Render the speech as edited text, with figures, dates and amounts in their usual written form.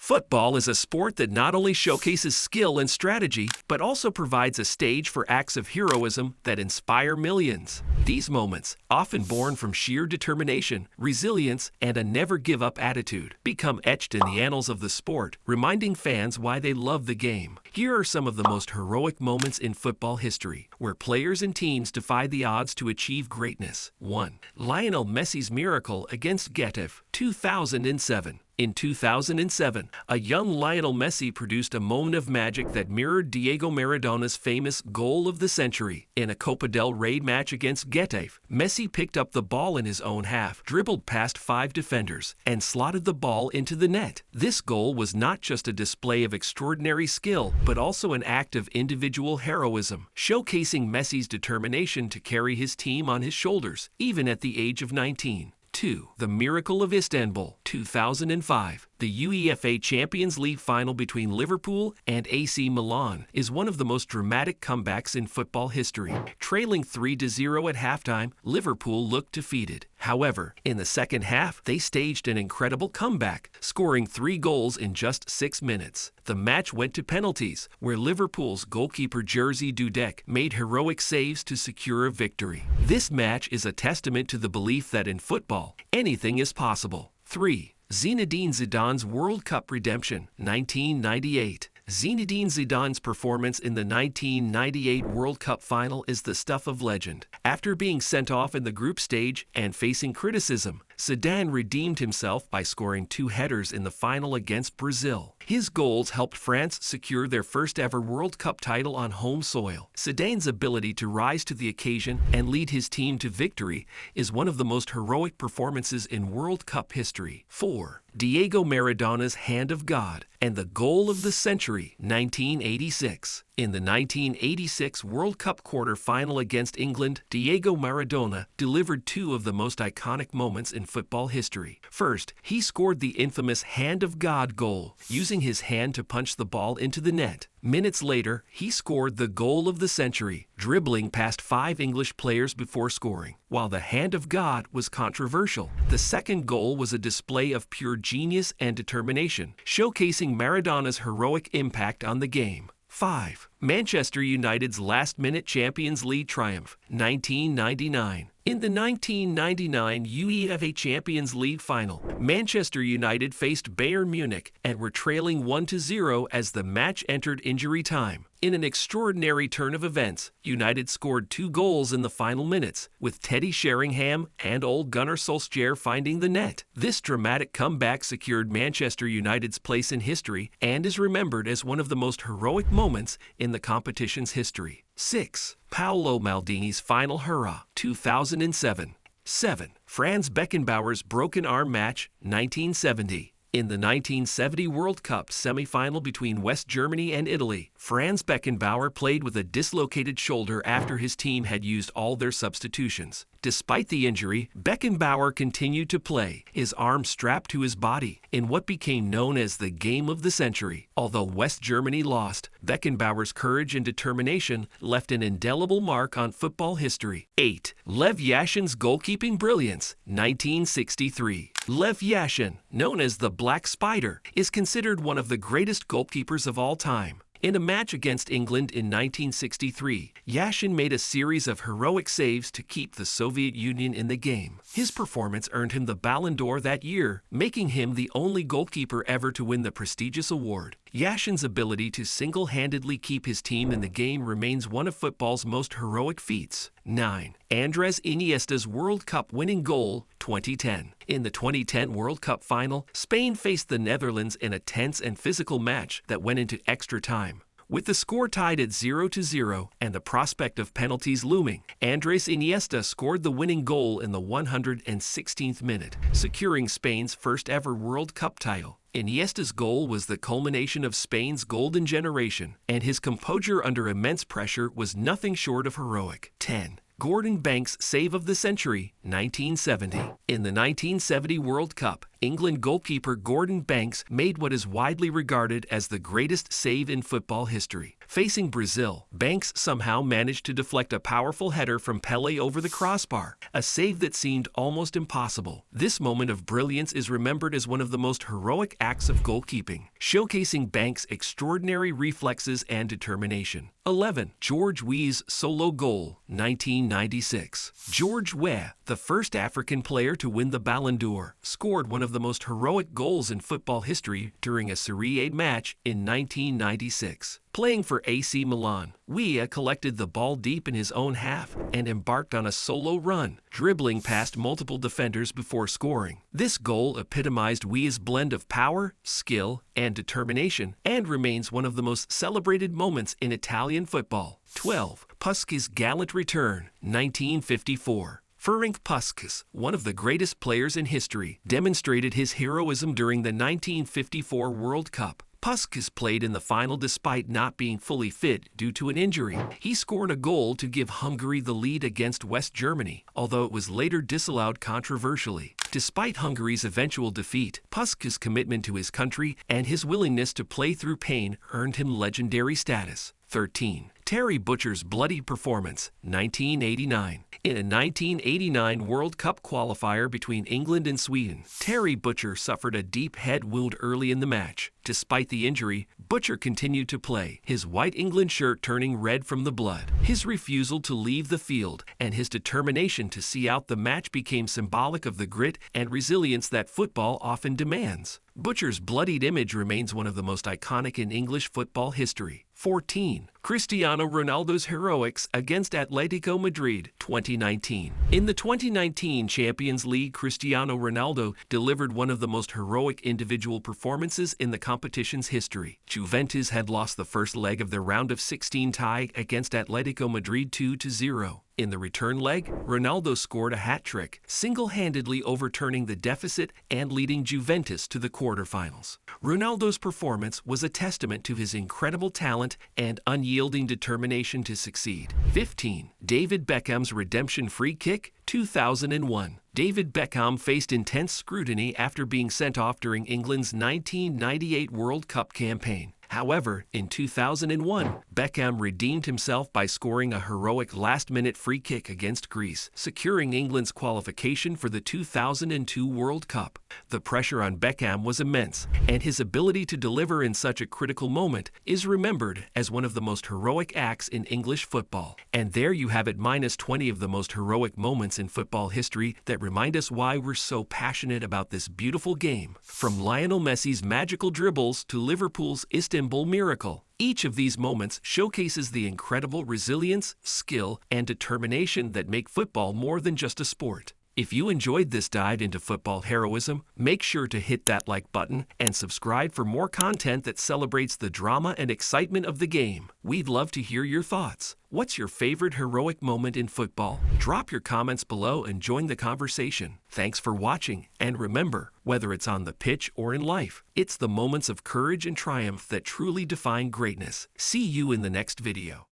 Football is a sport that not only showcases skill and strategy, but also provides a stage for acts of heroism that inspire millions. These moments, often born from sheer determination, resilience, and a never-give-up attitude, become etched in the annals of the sport, reminding fans why they love the game. Here are some of the most heroic moments in football history, where players and teams defied the odds to achieve greatness. 1. Lionel Messi's miracle against Getafe, 2007. In 2007, a young Lionel Messi produced a moment of magic that mirrored Diego Maradona's famous goal of the century. In a Copa del Rey match against Getafe, Messi picked up the ball in his own half, dribbled past 5 defenders, and slotted the ball into the net. This goal was not just a display of extraordinary skill, but also an act of individual heroism, showcasing Messi's determination to carry his team on his shoulders, even at the age of 19. 2. The Miracle of Istanbul, 2005. The UEFA Champions League final between Liverpool and AC Milan is one of the most dramatic comebacks in football history. Trailing 3-0 at halftime, Liverpool looked defeated. However, in the second half, they staged an incredible comeback, scoring 3 goals in just 6 minutes. The match went to penalties, where Liverpool's goalkeeper Jerzy Dudek made heroic saves to secure a victory. This match is a testament to the belief that in football, anything is possible. 3. Zinedine Zidane's World Cup redemption, 1998. Zinedine Zidane's performance in the 1998 World Cup final is the stuff of legend. After being sent off in the group stage and facing criticism, Zidane redeemed himself by scoring 2 headers in the final against Brazil. His goals helped France secure their first ever World Cup title on home soil. Zidane's ability to rise to the occasion and lead his team to victory is one of the most heroic performances in World Cup history. 4. Diego Maradona's Hand of God and the goal of the century, 1986. In the 1986 World Cup quarter-final against England, Diego Maradona delivered 2 of the most iconic moments in football history. First, he scored the infamous Hand of God goal, using his hand to punch the ball into the net. Minutes later, he scored the goal of the century, dribbling past 5 English players before scoring. While the Hand of God was controversial, the second goal was a display of pure genius and determination, showcasing Maradona's heroic impact on the game. 5. Manchester United's last-minute Champions League triumph, 1999. In the 1999 UEFA Champions League final, Manchester United faced Bayern Munich and were trailing 1-0 as the match entered injury time. In an extraordinary turn of events, United scored 2 goals in the final minutes, with Teddy Sheringham and Ole Gunnar Solskjaer finding the net. This dramatic comeback secured Manchester United's place in history and is remembered as one of the most heroic moments in the competition's history. 6. Paolo Maldini's final hurrah, 2007. 7. Franz Beckenbauer's broken arm match, 1970. In the 1970 World Cup semi-final between West Germany and Italy, Franz Beckenbauer played with a dislocated shoulder after his team had used all their substitutions. Despite the injury, Beckenbauer continued to play, his arm strapped to his body, in what became known as the Game of the Century. Although West Germany lost, Beckenbauer's courage and determination left an indelible mark on football history. 8. Lev Yashin's goalkeeping brilliance, 1963. Lev Yashin, known as the Black Spider, is considered one of the greatest goalkeepers of all time. In a match against England in 1963, Yashin made a series of heroic saves to keep the Soviet Union in the game. His performance earned him the Ballon d'Or that year, making him the only goalkeeper ever to win the prestigious award. Yashin's ability to single-handedly keep his team in the game remains one of football's most heroic feats. 9. Andres Iniesta's World Cup winning goal, 2010. In the 2010 World Cup final, Spain faced the Netherlands in a tense and physical match that went into extra time. With the score tied at 0-0 and the prospect of penalties looming, Andres Iniesta scored the winning goal in the 116th minute, securing Spain's first-ever World Cup title. Iniesta's goal was the culmination of Spain's golden generation, and his composure under immense pressure was nothing short of heroic. 10. Gordon Banks' save of the century, 1970. In the 1970 World Cup, England goalkeeper Gordon Banks made what is widely regarded as the greatest save in football history. Facing Brazil, Banks somehow managed to deflect a powerful header from Pelé over the crossbar, a save that seemed almost impossible. This moment of brilliance is remembered as one of the most heroic acts of goalkeeping, showcasing Banks' extraordinary reflexes and determination. 11. George Weah's solo goal, 1996. George Weah, the first African player to win the Ballon d'Or, scored one of the most heroic goals in football history during a Serie A match in 1996. Playing for AC Milan, Weah collected the ball deep in his own half and embarked on a solo run, dribbling past multiple defenders before scoring. This goal epitomized Weah's blend of power, skill, and determination, and remains one of the most celebrated moments in Italian football. 12. Puskas' gallant return, 1954. Ferenc Puskas, one of the greatest players in history, demonstrated his heroism during the 1954 World Cup. Puskas played in the final despite not being fully fit due to an injury. He scored a goal to give Hungary the lead against West Germany, although it was later disallowed controversially. Despite Hungary's eventual defeat, Puskas' commitment to his country and his willingness to play through pain earned him legendary status. 13. Terry Butcher's bloody performance, 1989. In a 1989 World Cup qualifier between England and Sweden, Terry Butcher suffered a deep head wound early in the match. Despite the injury, Butcher continued to play, his white England shirt turning red from the blood. His refusal to leave the field and his determination to see out the match became symbolic of the grit and resilience that football often demands. Butcher's bloodied image remains one of the most iconic in English football history. 14. Cristiano Ronaldo's heroics against Atletico Madrid, 2019. In the 2019 Champions League, Cristiano Ronaldo delivered one of the most heroic individual performances in the competition's history. Juventus had lost the first leg of their round of 16 tie against Atletico Madrid 2-0. In the return leg, Ronaldo scored a hat-trick, single-handedly overturning the deficit and leading Juventus to the quarterfinals. Ronaldo's performance was a testament to his incredible talent and unyielding determination to succeed. 15. David Beckham's redemption free kick, 2001. David Beckham faced intense scrutiny after being sent off during England's 1998 World Cup campaign. However, in 2001, Beckham redeemed himself by scoring a heroic last-minute free kick against Greece, securing England's qualification for the 2002 World Cup. The pressure on Beckham was immense, and his ability to deliver in such a critical moment is remembered as one of the most heroic acts in English football. And there you have it, minus 20 of the most heroic moments in football history that remind us why we're so passionate about this beautiful game. From Lionel Messi's magical dribbles to Liverpool's Istanbul miracle, each of these moments showcases the incredible resilience, skill, and determination that make football more than just a sport. If you enjoyed this dive into football heroism, make sure to hit that like button and subscribe for more content that celebrates the drama and excitement of the game. We'd love to hear your thoughts. What's your favorite heroic moment in football? Drop your comments below and join the conversation. Thanks for watching, and remember, whether it's on the pitch or in life, it's the moments of courage and triumph that truly define greatness. See you in the next video.